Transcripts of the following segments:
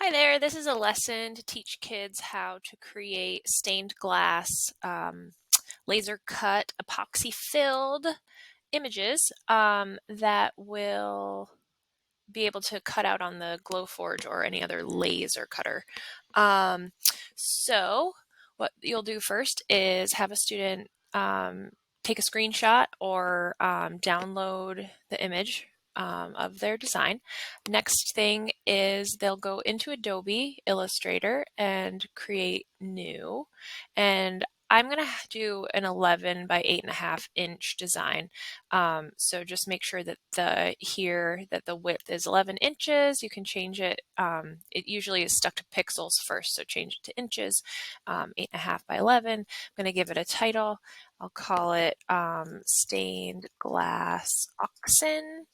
Hi there, this is a lesson to teach kids how to create stained glass, laser cut, epoxy filled images that will be able to cut out on the Glowforge or any other laser cutter. Um, so what you'll do first is have a student take a screenshot or download the image of their design. Next thing is they'll go into Adobe Illustrator and create new. And I'm going to do an 11 by 8.5 inch design. So just make sure that the width is 11 inches. You can change it. It usually is stuck to pixels first, so change it to inches. 8.5 by 11. I'm going to give it a title. I'll call it Stained Glass Oxen.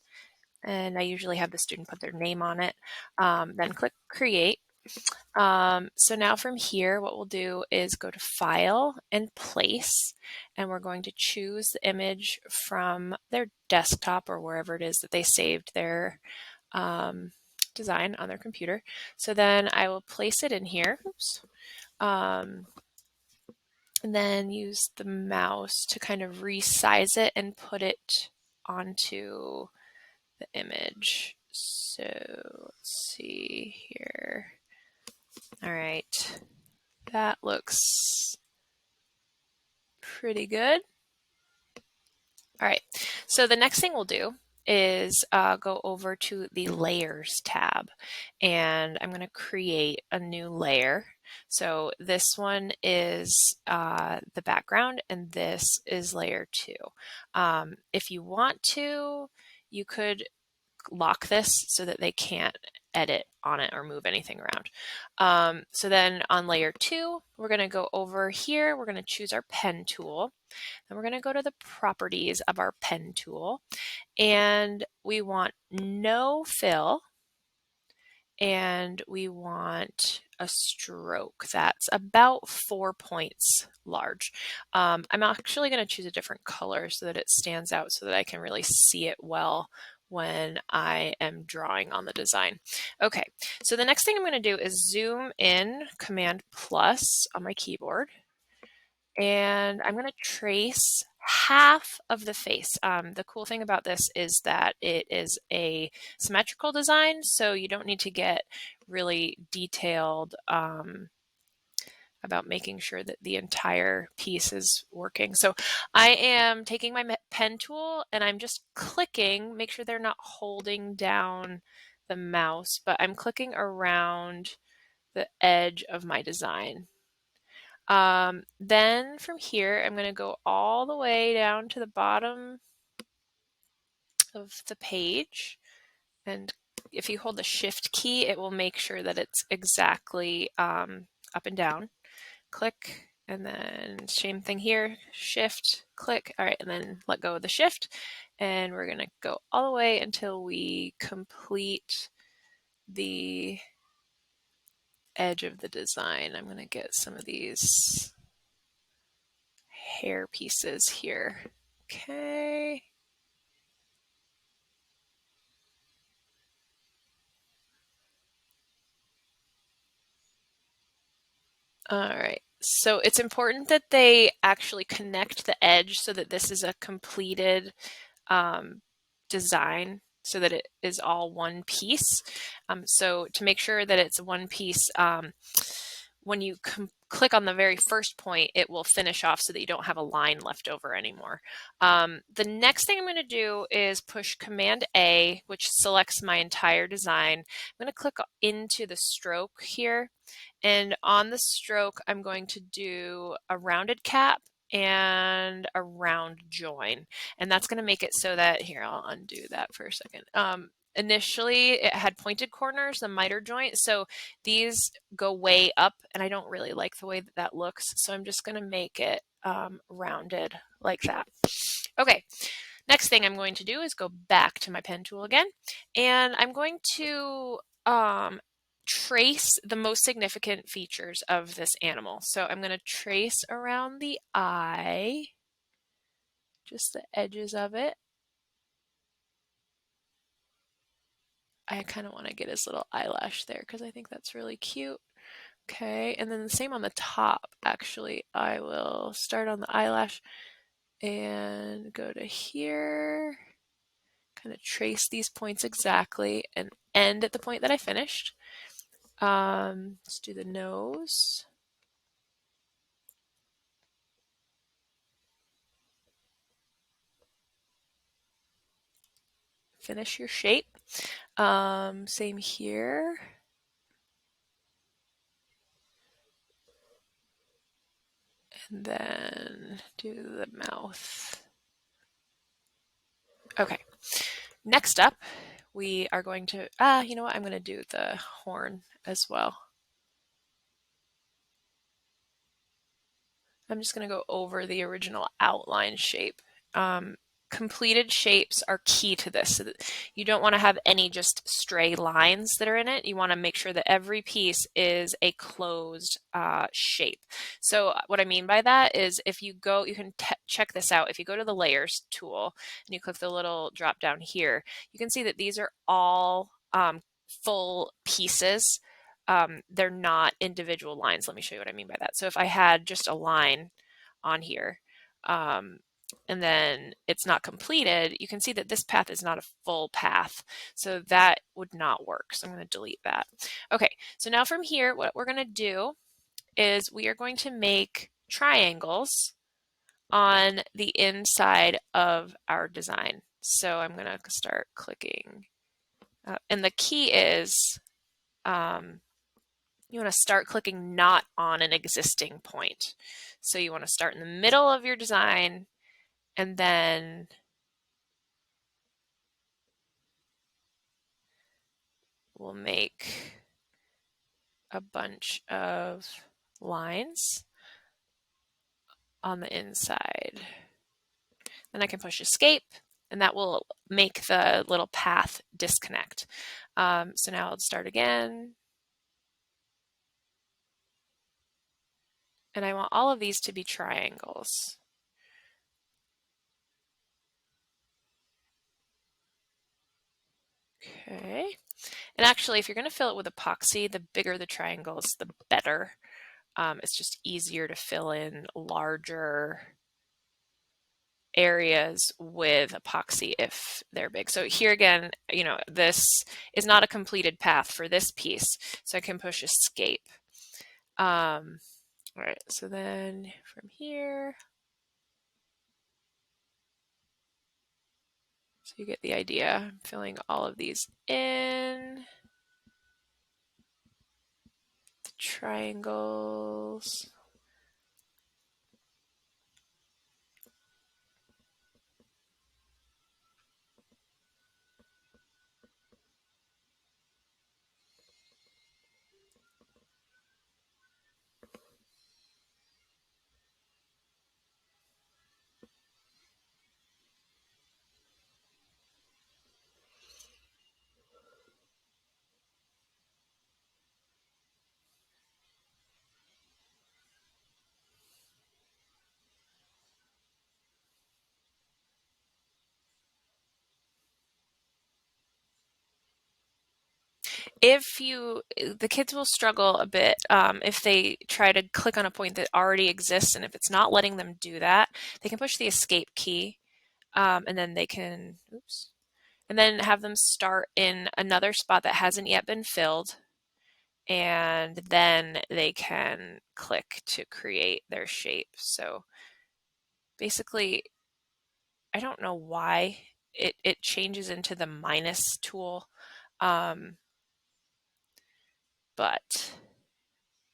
And I usually have the student put their name on it. Then click Create. So now from here, what we'll do is go to File and Place, and we're going to choose the image from their desktop or wherever it is that they saved their design on their computer. So then I will place it in here. Oops. And then use the mouse to kind of resize it and put it onto the image. So let's see here. All right, that looks pretty good. All right, so the next thing we'll do is go over to the Layers tab, and I'm going to create a new layer. So this one is the background, and this is layer 2. If you want to, you could lock this so that they can't edit on it or move anything around. So then on layer 2, we're going to go over here. We're going to choose our pen tool. Then we're going to go to the properties of our pen tool. And we want no fill. And we want a stroke that's about 4 points large. I'm actually going to choose a different color so that it stands out so that I can really see it well when I am drawing on the design. Okay, so the next thing I'm going to do is zoom in, Command plus on my keyboard, and I'm going to trace half of the face. The cool thing about this is that it is a symmetrical design, so you don't need to get really detailed about making sure that the entire piece is working. So I am taking my pen tool and I'm just clicking, make sure they're not holding down the mouse, but I'm clicking around the edge of my design. Then from here, I'm going to go all the way down to the bottom of the page. And if you hold the Shift key, it will make sure that it's exactly up and down. Click, and then same thing here, Shift, click. All right, and then let go of the Shift. And we're going to go all the way until we complete the edge of the design. I'm going to get some of these hair pieces here. Okay. All right. So it's important that they actually connect the edge so that this is a completed design so that it is all one piece. So to make sure that it's one piece, when you click on the very first point, it will finish off so that you don't have a line left over anymore. The next thing I'm going to do is push Command A, which selects my entire design. I'm going to click into the stroke here. And on the stroke, I'm going to do a rounded cap and a round join. And that's going to make it so that, here, I'll undo that for a second. Initially, it had pointed corners, the miter joint. So these go way up, and I don't really like the way that that looks. So I'm just going to make it rounded like that. Okay. Next thing I'm going to do is go back to my pen tool again, and I'm going to trace the most significant features of this animal. So I'm going to trace around the eye, just the edges of it. I kind of want to get his little eyelash there because I think that's really cute. Okay, and then the same on the top, actually. I will start on the eyelash and go to here, kind of trace these points exactly, and end at the point that I finished. Let's do the nose. Finish your shape. Same here. And then do the mouth. Okay. Next up, we are going to, you know what? I'm going to do the horn as well. I'm just going to go over the original outline shape. Completed shapes are key to this. So that you don't want to have any just stray lines that are in it. You want to make sure that every piece is a closed shape. So what I mean by that is if you go, you can check this out. If you go to the layers tool and you click the little drop down here, you can see that these are all full pieces. They're not individual lines. Let me show you what I mean by that. So if I had just a line on here, and then it's not completed, you can see that this path is not a full path. So that would not work. So I'm going to delete that. Okay, so now from here, what we're going to do is we are going to make triangles on the inside of our design. So I'm going to start clicking. And the key is you want to start clicking not on an existing point. So you want to start in the middle of your design and then we'll make a bunch of lines on the inside. Then I can push escape and that will make the little path disconnect. So now I'll start again. And I want all of these to be triangles. Okay. And actually, if you're going to fill it with epoxy, the bigger the triangles, the better. It's just easier to fill in larger areas with epoxy if they're big. So here again, you know, this is not a completed path for this piece, so I can push escape. All right, so then from here, so you get the idea. I'm filling all of these in. The triangles. The kids will struggle a bit if they try to click on a point that already exists, and if it's not letting them do that, they can push the escape key, and then they can, oops, and then have them start in another spot that hasn't yet been filled, and then they can click to create their shape. So basically, I don't know why it changes into the minus tool, but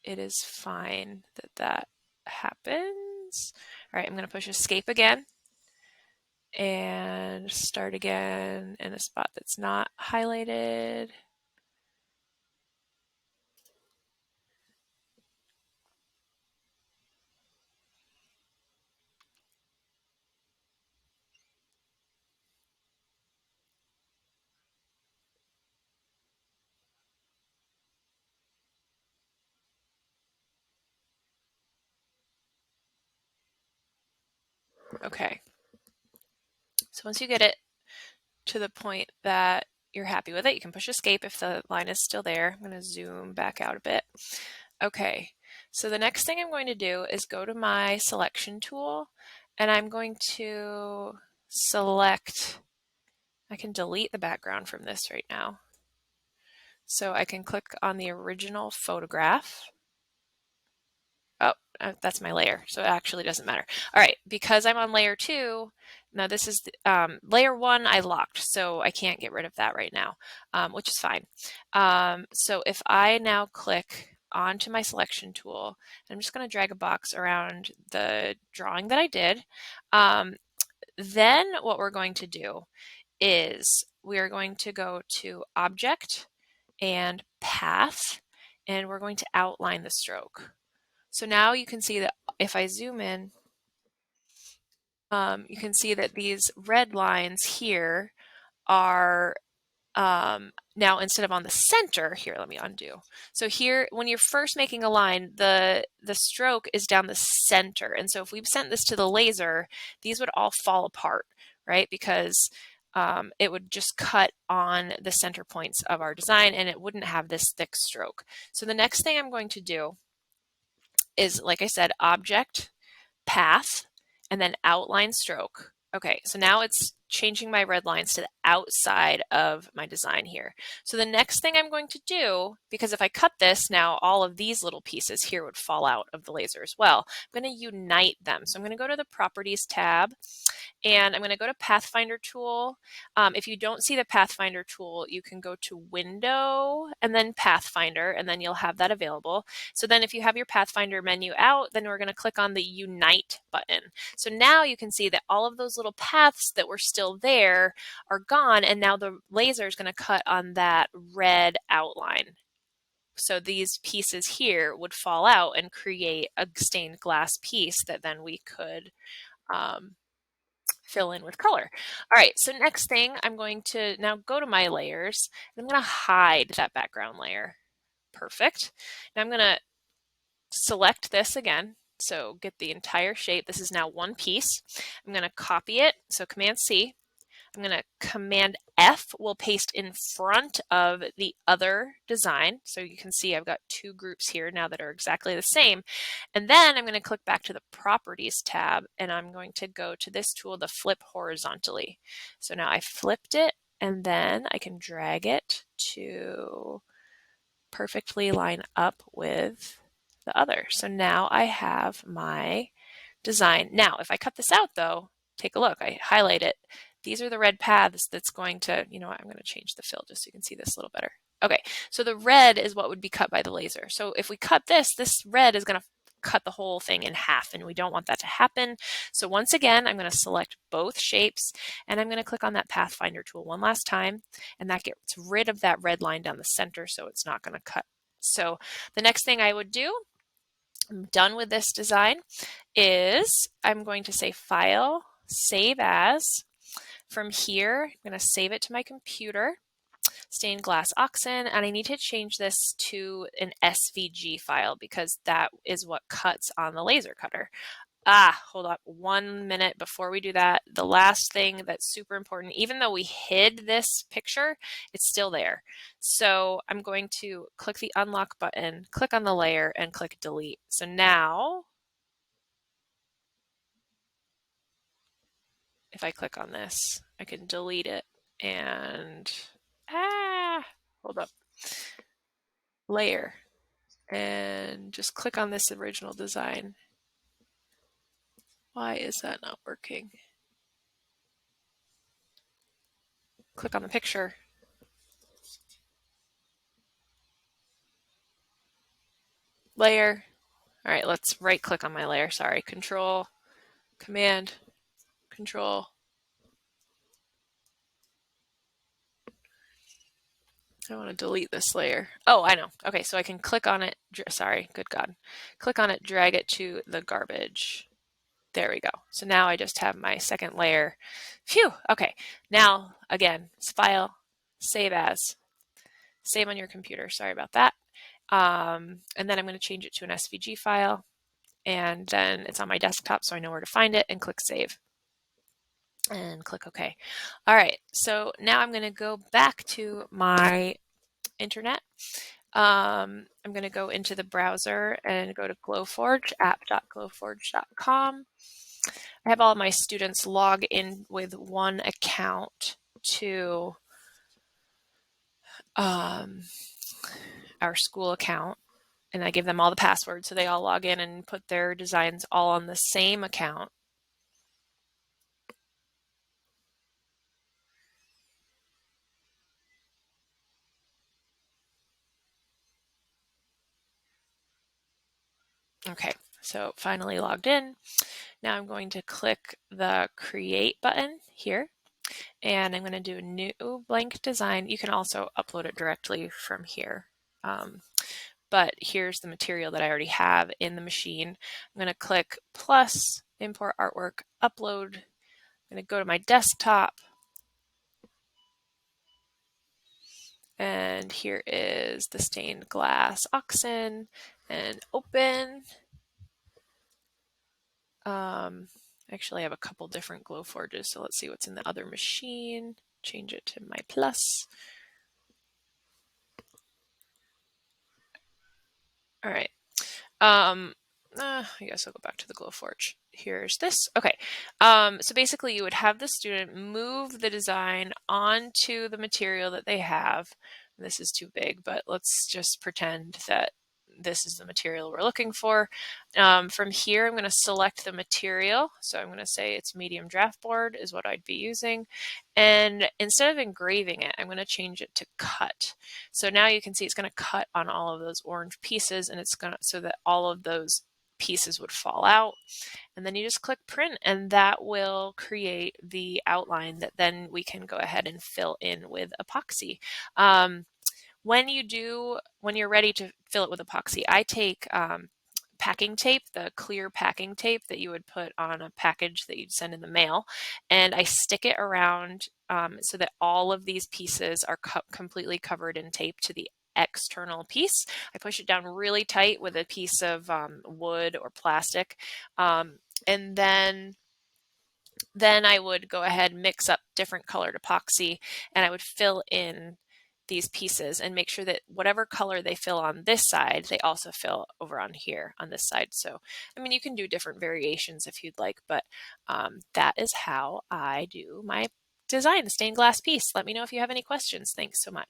it is fine that that happens. All right, I'm going to push escape again and start again in a spot that's not highlighted. Okay. So once you get it to the point that you're happy with it, you can push escape if the line is still there. I'm going to zoom back out a bit. Okay, so the next thing I'm going to do is go to my selection tool, and I'm going to select, I can delete the background from this right now. So I can click on the original photograph. Oh, that's my layer, so it actually doesn't matter. All right, because I'm on layer 2, now this is layer 1 I locked, so I can't get rid of that right now, which is fine. So if I now click onto my selection tool, I'm just going to drag a box around the drawing that I did. Then what we're going to do is we are going to go to Object and Path, and we're going to outline the stroke. So now you can see that if I zoom in, you can see that these red lines here are now instead of on the center, here, let me undo. So here, when you're first making a line, the stroke is down the center. And so if we sent this to the laser, these would all fall apart, right? Because it would just cut on the center points of our design and it wouldn't have this thick stroke. So the next thing I'm going to do is, like I said, Object, Path, and then Outline Stroke. Okay, so now it's changing my red lines to the outside of my design here. So the next thing I'm going to do, because if I cut this, now all of these little pieces here would fall out of the laser as well. I'm going to unite them. So I'm going to go to the Properties tab, and I'm going to go to Pathfinder tool. If you don't see the Pathfinder tool, you can go to Window and then Pathfinder, and then you'll have that available. So then if you have your Pathfinder menu out, then we're going to click on the Unite button. So now you can see that all of those little paths that were still there are gone, and now the laser is going to cut on that red outline. So these pieces here would fall out and create a stained glass piece that then we could fill in with color. All right, so next thing, I'm going to now go to my layers, and I'm going to hide that background layer. Perfect. Now I'm going to select this again, so get the entire shape. This is now one piece. I'm going to copy it, so Command C. I'm going to Command F will paste in front of the other design. So you can see I've got two groups here now that are exactly the same. And then I'm going to click back to the Properties tab, and I'm going to go to this tool, the Flip Horizontally. So now I flipped it, and then I can drag it to perfectly line up with the other. So now I have my design. Now, if I cut this out though, take a look, I highlight it. These are the red paths that's going to, you know what, I'm going to change the fill just so you can see this a little better. Okay, so the red is what would be cut by the laser. So if we cut this red is going to cut the whole thing in half, and we don't want that to happen. So once again, I'm going to select both shapes, and I'm going to click on that Pathfinder tool one last time, and that gets rid of that red line down the center, so it's not going to cut. So the next thing I would do, I'm done with this design, is I'm going to say File, Save As. From here, I'm going to save it to my computer, stained glass oxen, and I need to change this to an SVG file because that is what cuts on the laser cutter. Hold on 1 minute before we do that. The last thing that's super important, even though we hid this picture, it's still there. So I'm going to click the unlock button, click on the layer, and click delete. So now, if I click on this, I can delete it and, hold up, layer, and just click on this original design. Why is that not working? Click on the picture. Layer. All right, let's right click on my layer. Sorry, Control, Command, Control. I want to delete this layer. Oh, I know. Okay, so I can click on it. Sorry, good God. Click on it, drag it to the garbage. There we go. So now I just have my second layer. Phew. Okay. Now, again, it's File, Save As. Save on your computer. Sorry about that. And then I'm going to change it to an SVG file. And then it's on my desktop, so I know where to find it, and click Save. and click OK. All right, so now I'm going to go back to my internet. I'm going to go into the browser and go to Glowforge, app.glowforge.com. I have all of my students log in with one account to our school account, and I give them all the passwords so they all log in and put their designs all on the same account. Okay, so finally logged in. Now I'm going to click the Create button here, and I'm going to do a new blank design. You can also upload it directly from here. But here's the material that I already have in the machine. I'm going to click plus, import artwork, upload. I'm going to go to my desktop. And here is the stained glass oxen, and open. Actually, I have a couple different Glowforges, so let's see what's in the other machine. Change it to my plus. All right. I guess I'll go back to the Glowforge. Here's this. Okay. So basically you would have the student move the design onto the material that they have. This is too big, but let's just pretend that this is the material we're looking for. From here, I'm going to select the material. So I'm going to say it's medium draft board is what I'd be using. And instead of engraving it, I'm going to change it to cut. So now you can see it's going to cut on all of those orange pieces, and it's going to, so that all of those pieces would fall out. And then you just click print, and that will create the outline that then we can go ahead and fill in with epoxy. When you're ready to fill it with epoxy, I take packing tape, the clear packing tape that you would put on a package that you'd send in the mail, and I stick it around so that all of these pieces are completely covered in tape to the external piece. I push it down really tight with a piece of wood or plastic, and then I would go ahead and mix up different colored epoxy, and I would fill in these pieces and make sure that whatever color they fill on this side, they also fill over on here on this side. So, I mean, you can do different variations if you'd like, but that is how I do my design, stained glass piece. Let me know if you have any questions. Thanks so much.